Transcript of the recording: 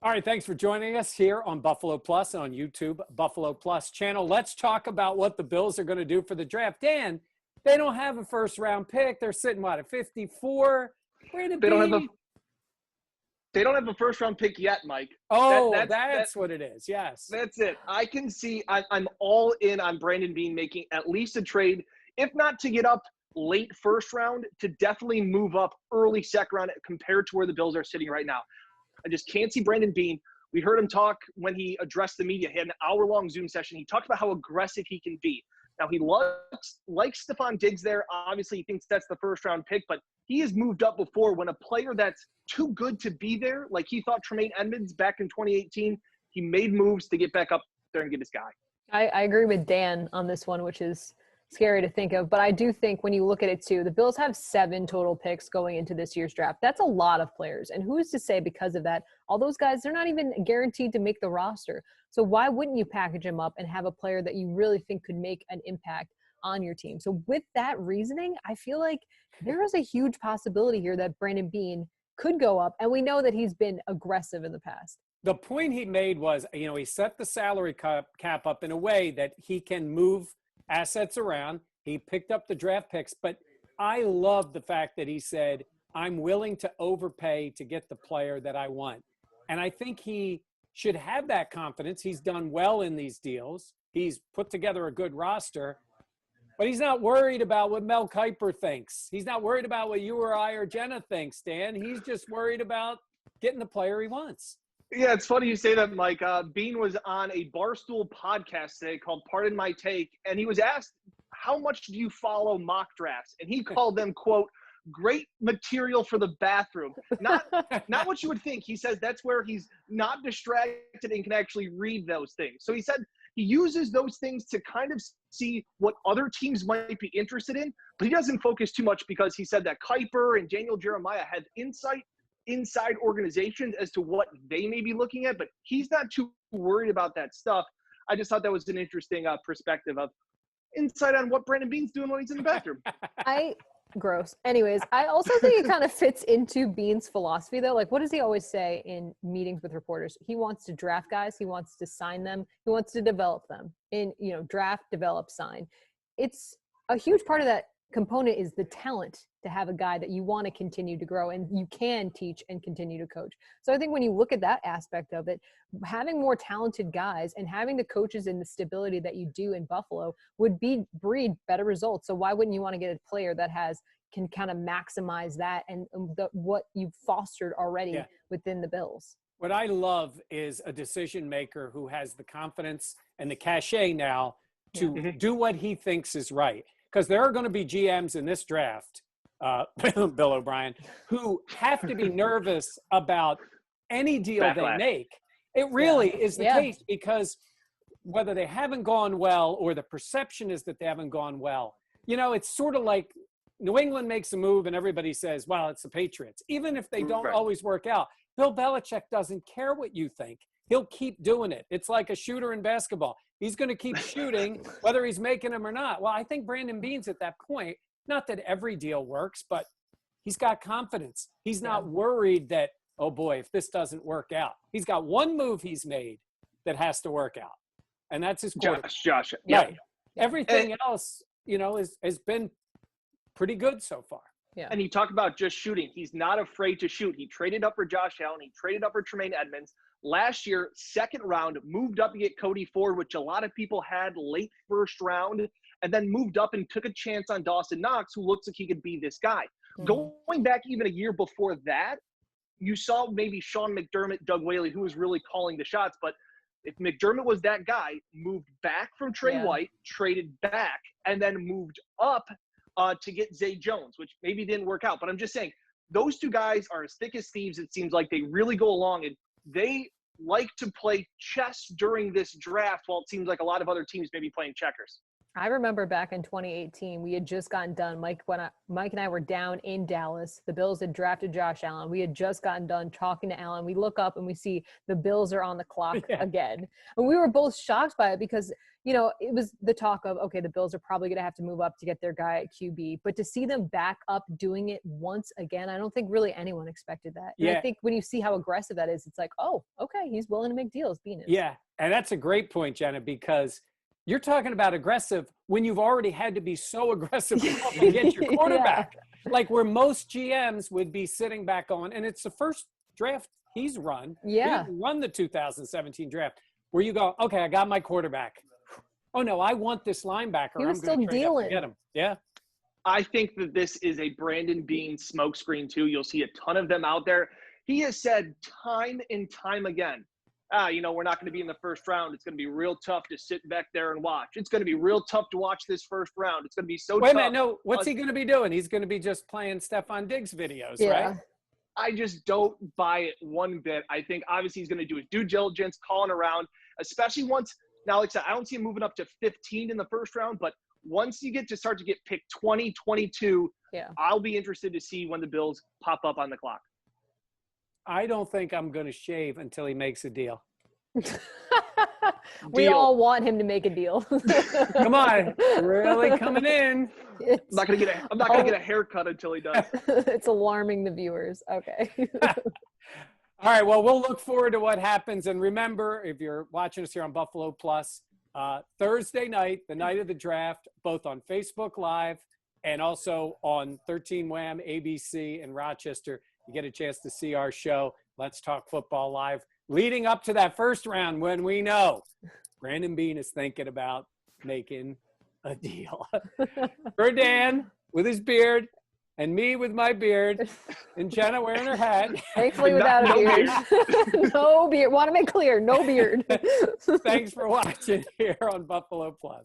All right, thanks for joining us here on Buffalo Plus and on YouTube, Buffalo Plus channel. Let's talk about what the Bills are going to do for the draft. Dan, they don't have a first-round pick. They're sitting, what, at 54? Where'd it They don't be? have a first round pick yet, Mike. Oh, that's what it is. Yes. That's it. I can see. I'm all in on Brandon Beane making at least a trade, if not to get up late first round, to definitely move up early second round compared to where the Bills are sitting right now. I just can't see Brandon Beane. We heard him talk when he addressed the media. He had an hour-long Zoom session. He talked about how aggressive he can be. Now, he likes Stephon Diggs there. Obviously, he thinks that's the first-round pick, but he has moved up before when a player that's too good to be there, like he thought Tremaine Edmonds back in 2018, he made moves to get back up there and get his guy. I agree with Dan on this one, which is scary to think of. But I do think when you look at it too, the Bills have 7 total picks going into this year's draft. That's a lot of players. And who's to say because of that, all those guys, they're not even guaranteed to make the roster. So why wouldn't you package them up and have a player that you really think could make an impact on your team? So with that reasoning, I feel like there is a huge possibility here that Brandon Beane could go up. And we know that he's been aggressive in the past. The point he made was, he set the salary cap up in a way that he can move assets around. He picked up the draft picks, but I love the fact that he said, I'm willing to overpay to get the player that I want. And I think he should have that confidence. He's done well in these deals. He's put together a good roster, but he's not worried about what Mel Kiper thinks. He's not worried about what you or I or Jenna thinks, Dan. He's just worried about getting the player he wants. Yeah, it's funny you say that, Mike. Beane was on a Barstool podcast today called Pardon My Take, and he was asked, how much do you follow mock drafts? And he called them, quote, great material for the bathroom. Not what you would think. He says that's where he's not distracted and can actually read those things. So he said he uses those things to kind of see what other teams might be interested in, but he doesn't focus too much because he said that Kiper and Daniel Jeremiah had insight inside organizations as to what they may be looking at, but he's not too worried about that stuff. I just thought that was an interesting perspective of insight on what Brandon Beane's doing when he's in the bathroom. Gross. Anyways, I also think it kind of fits into Beane's philosophy, though. Like, what does he always say in meetings with reporters? He wants to draft guys. He wants to sign them. He wants to develop them in, draft, develop, sign. It's a huge part of that component is the talent to have a guy that you want to continue to grow and you can teach and continue to coach. So I think when you look at that aspect of it, having more talented guys and having the coaches and the stability that you do in Buffalo would breed better results. So why wouldn't you want to get a player that can kind of maximize that and what you've fostered already within the Bills? What I love is a decision maker who has the confidence and the cachet now to do what he thinks is right. Because there are going to be GMs in this draft, Bill O'Brien, who have to be nervous about any deal they make. It really is the case because whether they haven't gone well or the perception is that they haven't gone well, it's sort of like New England makes a move and everybody says, well, it's the Patriots. Even if they don't always work out, Bill Belichick doesn't care what you think. He'll keep doing it. It's like a shooter in basketball. He's going to keep shooting whether he's making them or not. Well, I think Brandon Beane's at that point. Not that every deal works, but he's got confidence. He's not worried that, oh boy, if this doesn't work out. He's got one move he's made that has to work out, and that's his quarterback. Josh. Right. Everything else, has been pretty good so far. Yeah. And he talked about just shooting. He's not afraid to shoot. He traded up for Josh Allen. He traded up for Tremaine Edmonds. Last year, second round, moved up to get Cody Ford, which a lot of people had late first round, and then moved up and took a chance on Dawson Knox, who looks like he could be this guy. Going back even a year before that, you saw maybe Sean McDermott, Doug Whaley, who was really calling the shots. But if McDermott was that guy, moved back from Trey White, traded back, and then moved up to get Zay Jones, which maybe didn't work out. But I'm just saying, those two guys are as thick as thieves. It seems like they really go along, and they like to play chess during this draft while it seems like a lot of other teams may be playing checkers. I remember back in 2018, we had just gotten done. Mike and I were down in Dallas. The Bills had drafted Josh Allen. We had just gotten done talking to Allen. We look up and we see the Bills are on the clock again. And we were both shocked by it because, you know, it was the talk of, okay, the Bills are probably going to have to move up to get their guy at QB. But to see them back up doing it once again, I don't think really anyone expected that. And I think when you see how aggressive that is, it's like, oh, okay, he's willing to make deals, Beane is. Yeah, and that's a great point, Jenna, because you're talking about aggressive when you've already had to be so aggressive to get your quarterback. Like where most GMs would be sitting back on, and it's the first draft he's run. Yeah. He didn't run the 2017 draft where you go, okay, I got my quarterback. Oh, no, I want this linebacker. He was I'm going to trade up to get him. Yeah. I think that this is a Brandon Beane smokescreen too. You'll see a ton of them out there. He has said time and time again, you know, we're not going to be in the first round. It's going to be real tough to sit back there and watch. It's going to be real tough to watch this first round. It's going to be so tough. Wait a minute, no. What's he going to be doing? He's going to be just playing Stephon Diggs videos, right? I just don't buy it one bit. I think obviously he's going to do his due diligence, calling around, especially once – now, like I said, I don't see him moving up to 15 in the first round, but once you start to get picked 20, 22, I'll be interested to see when the Bills pop up on the clock. I don't think I'm going to shave until he makes a deal. We all want him to make a deal. Come on, really coming in. I'm not gonna get a haircut until he does. It's alarming the viewers. Okay. All right. Well, we'll look forward to what happens. And remember, if you're watching us here on Buffalo Plus, Thursday night, the night of the draft, both on Facebook Live and also on 13 Wham ABC in Rochester, you get a chance to see our show, Let's Talk Football Live, leading up to that first round when we know Brandon Beane is thinking about making a deal. For Dan with his beard and me with my beard and Jenna wearing her hat. Thankfully without a beard. No beard. Want to make clear, no beard. Thanks for watching here on Buffalo Plus.